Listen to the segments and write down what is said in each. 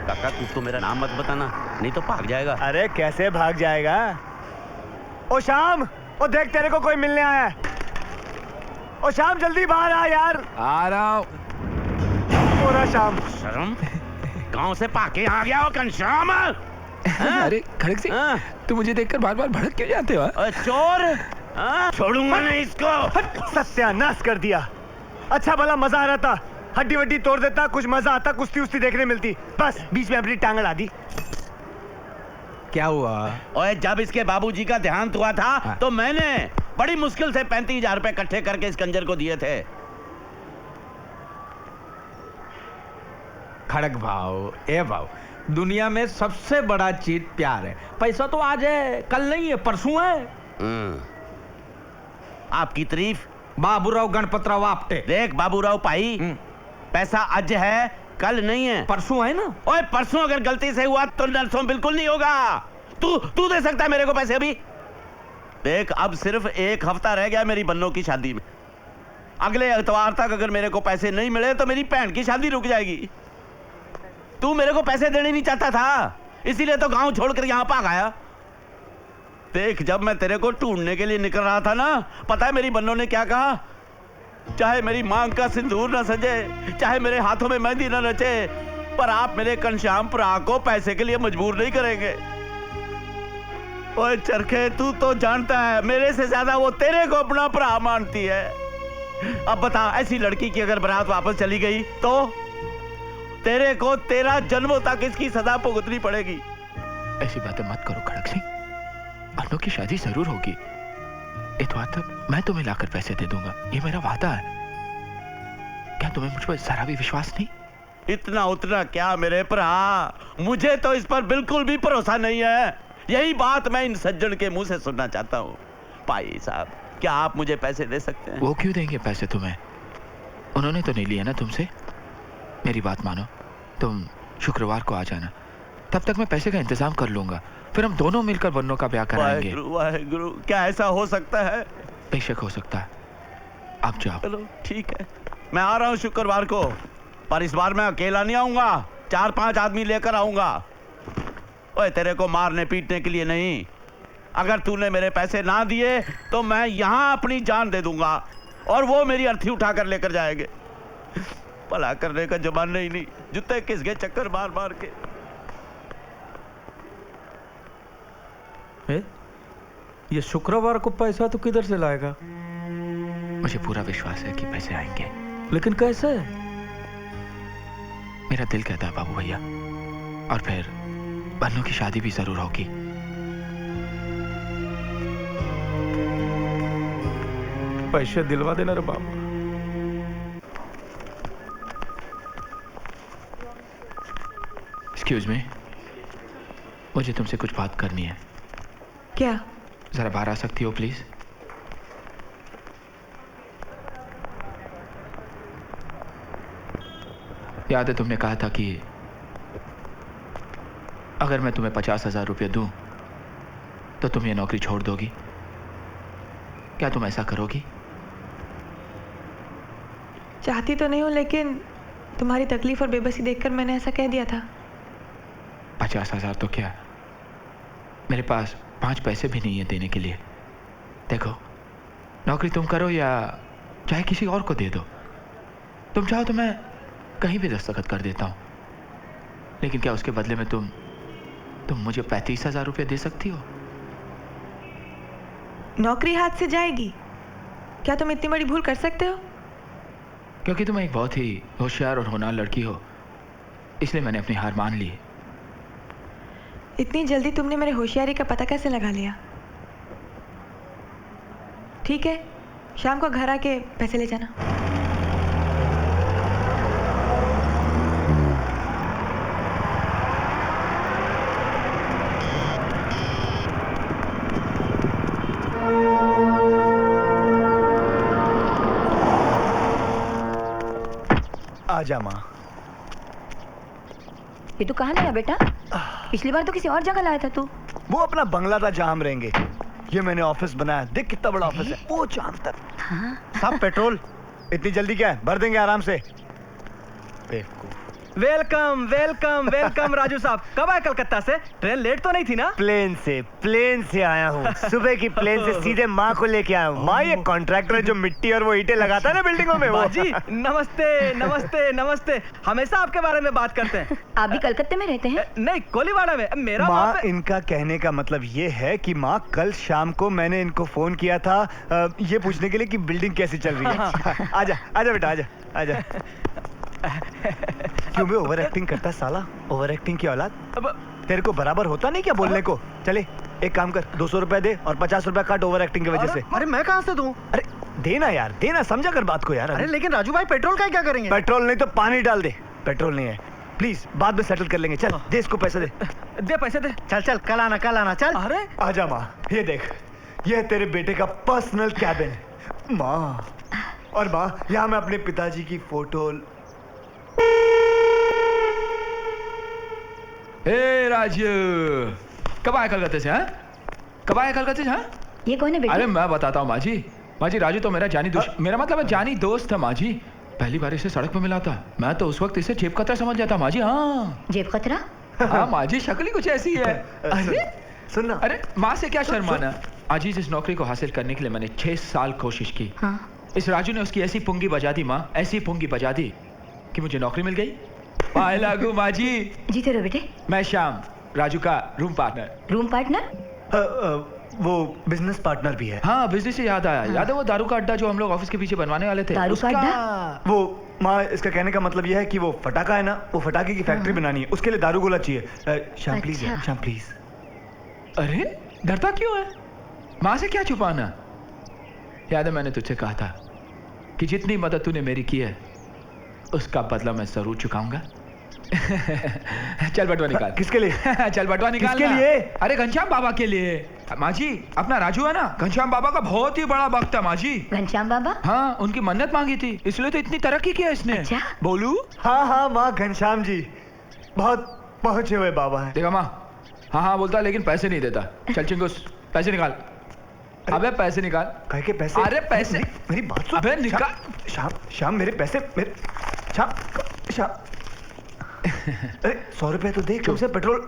काका तू तो मेरा नाम मत बताना, नहीं तो भाग जाएगा। अरे कैसे भाग जाएगा? ओ शाम, ओ देख तेरे को कोई मिलने आया है। ओ शाम जल्दी बाहर आ यार। आ रहा हूँ। ओ रहा शाम। शर्म, गांव से पाके आ गया हो घनश्याम। अरे खड़क सिंह, तू मुझे देखकर बार बार भड़क क्यों जाते हो? चोर, छोड़ूंगा नहीं इसको। सत्यानाश कर दिया। अच्छा भला मजा आ रहा था, हड्डी वड्डी तोड़ देता, कुछ मजा आता, कुश्ती उस्ती देखने मिलती, बस बीच में अपनी टांग अड़ा दी। क्या हुआ? ओए जब इसके बाबूजी का देहांत हुआ था तो मैंने बड़ी मुश्किल से 35,000 रुपए इकट्ठे करके इस कंजर को दिए थे। खड़क भाव, ए भाव, दुनिया में सबसे बड़ा चीज प्यार है। पैसा तो आज है, कल नहीं है, परसों है। आपकी तारीफ बाबूराव गणपतराव आपटे। देख बाबूराव भाई, पैसा आज है, कल नहीं है, परसों है ना। ओए परसों अगर गलती से हुआ तो नरसों बिल्कुल नहीं होगा। तू दे सकता है मेरे को पैसे अभी? देख अब सिर्फ 1 हफ्ता रह गया मेरी बन्नों की शादी में। अगले इतवार तक अगर मेरे को पैसे नहीं मिले तो मेरी बहन की शादी रुक जाएगी। तू मेरे को पैसे देने नहीं चाहता था, इसीलिए तो गांव छोड़कर यहाँ भाग आया। देख जब मैं तेरे को ढूंढने के लिए निकल रहा था ना, पता है मेरी बन्नों ने क्या कहा? चाहे मेरी मांग का सिंदूर न सजे, चाहे मेरे हाथों में मेहंदी न नचे, पर आप मेरे घनश्याम भरा को पैसे के लिए मजबूर नहीं करेंगे। ओए चरखे, तू तो जानता है मेरे से ज्यादा वो तेरे को अपना भरा मानती है। अब बता, ऐसी लड़की की अगर बारात वापस चली गई तो तेरे को 13 जन्मों तक इसकी सजा भुगतनी पड़ेगी। ऐसी बातें मत करो खड़क सिंह, अन्नों की शादी जरूर होगी। इतवार तक मैं तुम्हें लाकर पैसे दे दूंगा, ये मेरा वादा है। क्या तुम्हें मुझ पर जरा भी विश्वास नहीं? इतना उतना क्या मेरे भरा, मुझे तो इस पर बिल्कुल भी भरोसा नहीं है। यही बात मैं इन सज्जन के मुंह से सुनना चाहता हूँ। भाई साहब, क्या आप मुझे पैसे दे सकते हैं? वो क्यों देंगे पैसे तुम्हें? उन्होंने तो नहीं लिया ना तुमसे। मेरी बात मानो, तुम शुक्रवार को आ जाना, तब तक मैं पैसे का इंतजाम कर लूंगा। फिर हम दोनों मिलकर बन्नों का ब्याह कराएंगे। वाहेगुरु, क्या ऐसा हो सकता है? बेशक हो सकता है। आप जाओ। चलो ठीक है, मैं आ रहा हूँ शुक्रवार को, पर इस बार मैं अकेला नहीं आऊंगा, 4-5 आदमी लेकर आऊंगा। ओए तेरे को मारने पीटने के लिए नहीं। अगर तूने मेरे पैसे ना दिए तो मैं यहाँ अपनी जान दे दूंगा और वो मेरी अर्थी उठाकर लेकर जाएंगे। भला करने का जमाना ही नहीं, जूते किसके चक्कर मार मार के। ये शुक्रवार को पैसा तो किधर से लाएगा? मुझे पूरा विश्वास है कि पैसे आएंगे। लेकिन कैसे? मेरा दिल कहता है बाबू भैया, और फिर बन्नों की शादी भी जरूर होगी। पैसे दिलवा देना रे बाबू। एक्सक्यूज मी, मुझे तुमसे कुछ बात करनी है। क्या? जरा बाहर आ सकती हो प्लीज? याद है तुमने कहा था कि अगर मैं तुम्हें 50,000 रुपये दूं तो तुम ये नौकरी छोड़ दोगी। क्या तुम ऐसा करोगी? चाहती तो नहीं हूं, लेकिन तुम्हारी तकलीफ और बेबसी देखकर मैंने ऐसा कह दिया था। 50,000 तो क्या, मेरे पास 5 पैसे भी नहीं है देने के लिए। देखो, नौकरी तुम करो या चाहे किसी और को दे दो, तुम चाहो तो मैं कहीं भी दस्तखत कर देता हूं, लेकिन क्या उसके बदले में तुम मुझे 35,000 रुपये दे सकती हो? नौकरी हाथ से जाएगी? क्या तुम इतनी बड़ी भूल कर सकते हो? क्योंकि तुम एक बहुत ही होशियार और होनहार लड़की हो, इसलिए मैंने अपनी हार मान ली। इतनी जल्दी तुमने मेरे होशियारी का पता कैसे लगा लिया? ठीक है, शाम को घर आके पैसे ले जाना। आजा माँ। ये तू कहाँ लाया बेटा? पिछली बार तो किसी और जगह लाया था तू। वो अपना बंगला था जहाँ हम रहेंगे। ये मैंने ऑफिस बनाया, देख कितना बड़ा ऑफिस है, वो चांद तक। हाँ? सब पेट्रोल। इतनी जल्दी क्या है, भर देंगे आराम से। बेवकूफ। वेलकम वेलकम वेलकम राजू साहब, कब आए कलकत्ता से? ट्रेन लेट तो नहीं थी ना? प्लेन से आया हूँ। सुबह की प्लेन से सीधे माँ को लेके आया हूँ। माँ, ये कॉन्ट्रैक्टर है जो मिट्टी और वो ईंटें लगाता है ना बिल्डिंगों में, वो। बाजी नमस्ते नमस्ते नमस्ते, हमेशा आपके बारे में बात करते हैं। आप भी कलकत्ते में रहते हैं? नहीं, कोलीवाड़ा में। मेरा माँ, वहाँ पे- इनका कहने का मतलब ये है कि माँ, कल शाम को मैंने इनको फोन किया था ये पूछने के लिए कि बिल्डिंग कैसी चल रही है। आजा आजा बेटा, आजा आजा। क्यों बे ओवर एक्टिंग करता है साला? ओवर एक्टिंग की औलाद। अब तेरे को बराबर होता नहीं क्या बोलने को? चले एक काम कर, 200 रुपए दे और 50 रुपए काट ओवर एक्टिंग की वजह से। अरे मैं कहाँ से दूं? अरे देना यार, देना, समझा कर बात को यार। अरे लेकिन राजू भाई, पेट्रोल का क्या करेंगे? पेट्रोल नहीं तो पानी डाल दे। पेट्रोल नहीं है, प्लीज बाद में सेटल कर लेंगे। चल दे इसको पैसे दे। दे पैसे दे। चल चल, कल आना चल। अरे आजा माँ, ये देख, ये है तेरे बेटे का पर्सनल कैबिन। माँ, और माँ, यहाँ मैं अपने पिताजी की फोटो। ए राजू, कब आया कलकत्ते से? हाँ, कब आया कलकत्ते से? हाँ, ये कौन है बेटा? अरे मैं बताता हूँ माँ जी, राजू तो मेरा जानी दोस्त, मेरा मतलब है जानी दोस्त था माँ जी। पहली बार इसे सड़क पे मिला था, मैं तो उस वक्त इसे जेब कतरा समझ जाता माँ जी। हाँ जेब खतरा? हाँ माँ जी, शक्ल ही कुछ ऐसी है। अरे सुनना, अरे माँ से क्या शर्माना। आज इस नौकरी को हासिल करने के लिए मैंने 6 साल कोशिश की। हाँ। इस राजू ने उसकी ऐसी पुंगी बजा दी माँ, ऐसी पुंगी बजा दी कि मुझे नौकरी मिल गई। पाए लागू माँ जी। जीते रहो बेटे। मैं श्याम, राजू का रूम पार्टनर। Room partner? वो बिजनेस पार्टनर भी है। हाँ, बिजनेस से याद आया। याद है वो दारू का अड्डा जो हम लोग ऑफिस के पीछे बनवाने वाले थे? दारू का उसका- अड्डा? वो माँ, इसका कहने का मतलब यह है कि वो फटाका है ना, वो फटाके की फैक्ट्री बनानी है, उसके लिए दारू गोला चाहिए। श्याम प्लीज, अच्छा। श्याम प्लीज। अरे डरता क्यों है? माँ से क्या छुपाना? याद है मैंने तुझसे कहा था कि जितनी मदद तूने मेरी की है उसका बदला मैं जरूर चुकाऊंगा। चल बटवा निकाल। किसके लिए? चल बटवा निकाल। किसके ना। लिए? अरे घनश्याम बाबा के लिए। माँ जी, अपना राजू है ना, घनश्याम बाबा का बहुत ही बड़ा भक्त है माँ जी। घनश्याम बाबा? हाँ, उनकी मन्नत मांगी थी, इसलिए तो इतनी तरक्की किया इसने। अच्छा। बोलू? हाँ हाँ माँ, घनश्याम जी बहुत पहुंचे हुए बाबा हैं। देखा माँ, हाँ हाँ बोलता लेकिन पैसे नहीं देता। चल चिंगुस, पैसे निकाल। अबे पैसे निकाल। कह के पैसे? अरे पैसे, मेरी बात सुन। अबे निकाल। श्याम, श्याम मेरे पैसे, मेरे श्याम, श्याम। अरे 100 रुपए तो दे, कम से पेट्रोल।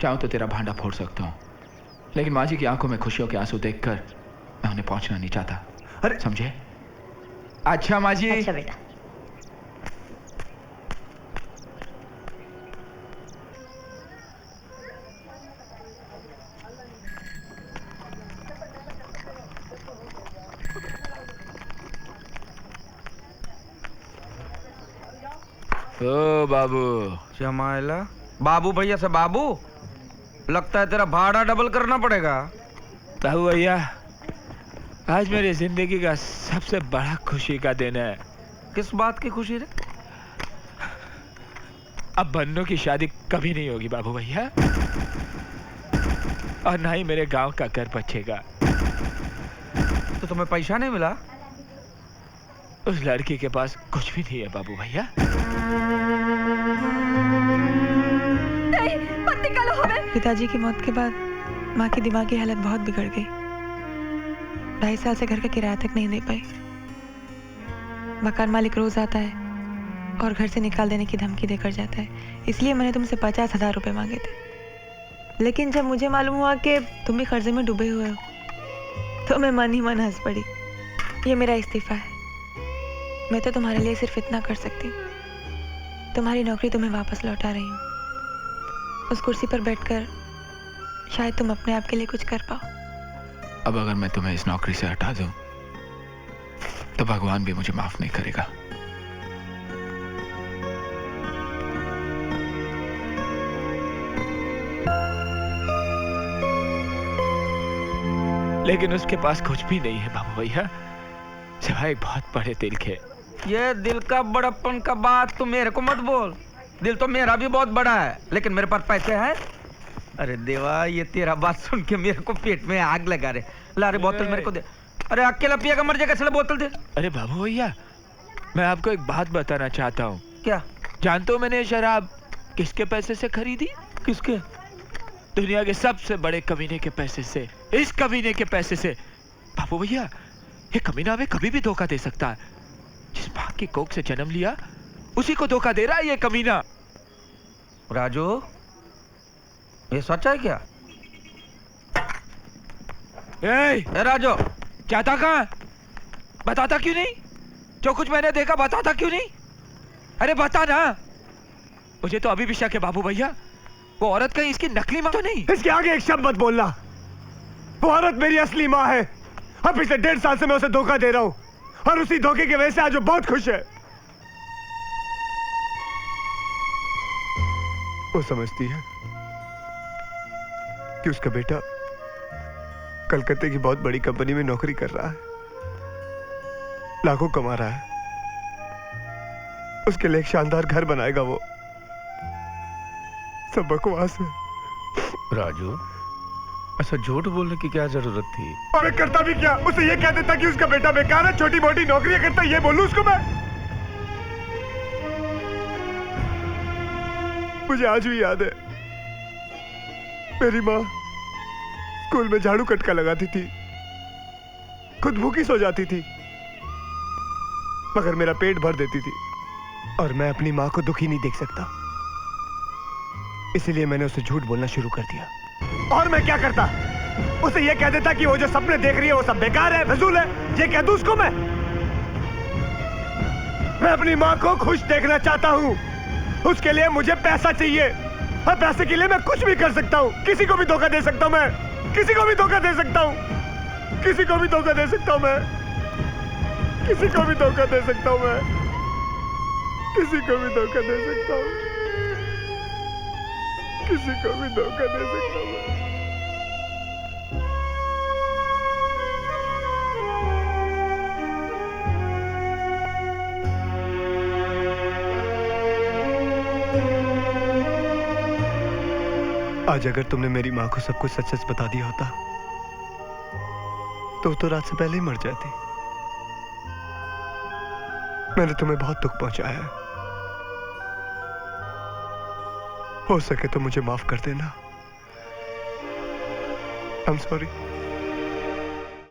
चाहूं तो तेरा भांडा फोड़ सकता हूँ, लेकिन माँ जी की आंखों में खुशियों के आंसू देखकर मैं उन्हें पहुंचना नहीं चाहता। अरे समझे? अच्छा माँ जी। अच्छा बेटा। ओ बाबू। जमाइला बाबू भैया से बाबू, लगता है तेरा भाड़ा डबल करना पड़ेगा। बाबू भैया, आज मेरी जिंदगी का सबसे बड़ा खुशी का दिन है। किस बात की खुशी रे? अब बन्नू की शादी कभी नहीं होगी बाबू भैया, और ना ही मेरे गांव का घर बचेगा। तो तुम्हें पैसा नहीं मिला? उस लड़की के पास कुछ भी नहीं है बाबू भैया। नहीं, मत निकालो हमें। पिताजी की मौत के बाद माँ की दिमागी हालत बहुत बिगड़ गई। 2.5 साल से घर का किराया तक नहीं दे पाई। मकान मालिक रोज आता है और घर से निकाल देने की धमकी देकर जाता है। इसलिए मैंने तुमसे 50,000 रुपए मांगे थे, लेकिन जब मुझे मालूम हुआ कि तुम भी कर्जे में डूबे हुए हो तो मैं मन ही मन हंस पड़ी। ये मेरा इस्तीफा है। मैं तो तुम्हारे लिए सिर्फ इतना कर सकती हूँ, तुम्हारी नौकरी तुम्हें वापस लौटा रही हूँ। उस कुर्सी पर बैठकर शायद तुम अपने आप के लिए कुछ कर पाओ। अब अगर मैं तुम्हें इस नौकरी से हटा दूं तो भगवान भी मुझे माफ नहीं करेगा। लेकिन उसके पास कुछ भी नहीं है बाबू भैया, सिवाय बहुत बड़े दिल के। ये दिल का बड़प्पन का बात तो मेरे को मत बोल। दिल तो मेरा भी बहुत बड़ा है, लेकिन मेरे पास पैसे हैं। अरे देवा, ये तेरा बात सुन के मेरे को पेट में आग लगा रे। ला रे बोतल मेरे को दे। अरे अकेला पिएगा मर जाएगा, चलो बोतल दे। अरे बाबू भैया, मैं आपको एक बात बताना चाहता हूँ। क्या? जानते हो मैंने ये शराब किसके पैसे से खरीदी? किसके? दुनिया के सबसे बड़े कमीने के पैसे से, इस कमीने के पैसे से। बाबू भैया, ये कमीना हमें कभी भी धोखा दे सकता है। जिस माँ की कोख से जन्म लिया उसी को धोखा दे रहा है ये कमीना। राजू, ये सच है क्या? ए राजू, जाता कहाँ? बताता क्यों नहीं? जो कुछ मैंने देखा बताता क्यों नहीं? अरे बता ना। मुझे तो अभी भी शक है बाबू भैया, वो औरत कहीं इसकी नकली माँ तो नहीं? इसके आगे एक शब्द मत बोलना। वो औरत मेरी असली माँ है। अब पिछले 1.5 साल से मैं उसे धोखा दे रहा हूँ और उसी धोखे की वजह से आज वो बहुत खुश है। वो समझती है कि उसका बेटा कलकत्ते की बहुत बड़ी कंपनी में नौकरी कर रहा है, लाखों कमा रहा है, उसके लिए एक शानदार घर बनाएगा। वो सब बकवास है। राजू, ऐसा झूठ बोलने की क्या जरूरत थी? और मैं करता भी क्या? उसे ये कह देता कि उसका बेटा बेकार है, छोटी मोटी नौकरियां करता, ये बोलूं उसको मैं? मुझे आज भी याद है, मेरी माँ स्कूल में झाड़ू कटका लगाती थी, खुद भूखी सो जाती थी, मगर मेरा पेट भर देती थी और मैं अपनी माँ को दुखी नहीं देख सकता। इसलिए मैंने उसे झूठ बोलना शुरू कर दिया। और मैं क्या करता? उसे यह कह देता कि वो जो सपने देख रही है वो सब बेकार है, फिजूल है। ये कह दूं उसको मैं अपनी माँ को खुश देखना चाहता हूँ। उसके लिए मुझे पैसा चाहिए और पैसे के लिए मैं कुछ भी कर सकता हूँ। किसी को भी धोखा दे सकता हूँ मैं, किसी को भी धोखा दे सकता हूँ, किसी को भी धोखा दे सकता हूँ मैं, किसी को भी धोखा दे सकता हूँ मैं, किसी को भी धोखा दे सकता हूँ, किसी को भी धोखा दे सकता हूँ मैं। आज अगर तुमने मेरी माँ को सब कुछ सच सच बता दिया होता तो रात से पहले ही मर जाती। मैंने तुम्हें बहुत दुख पहुंचाया है, हो सके तो मुझे माफ कर देना। I'm sorry।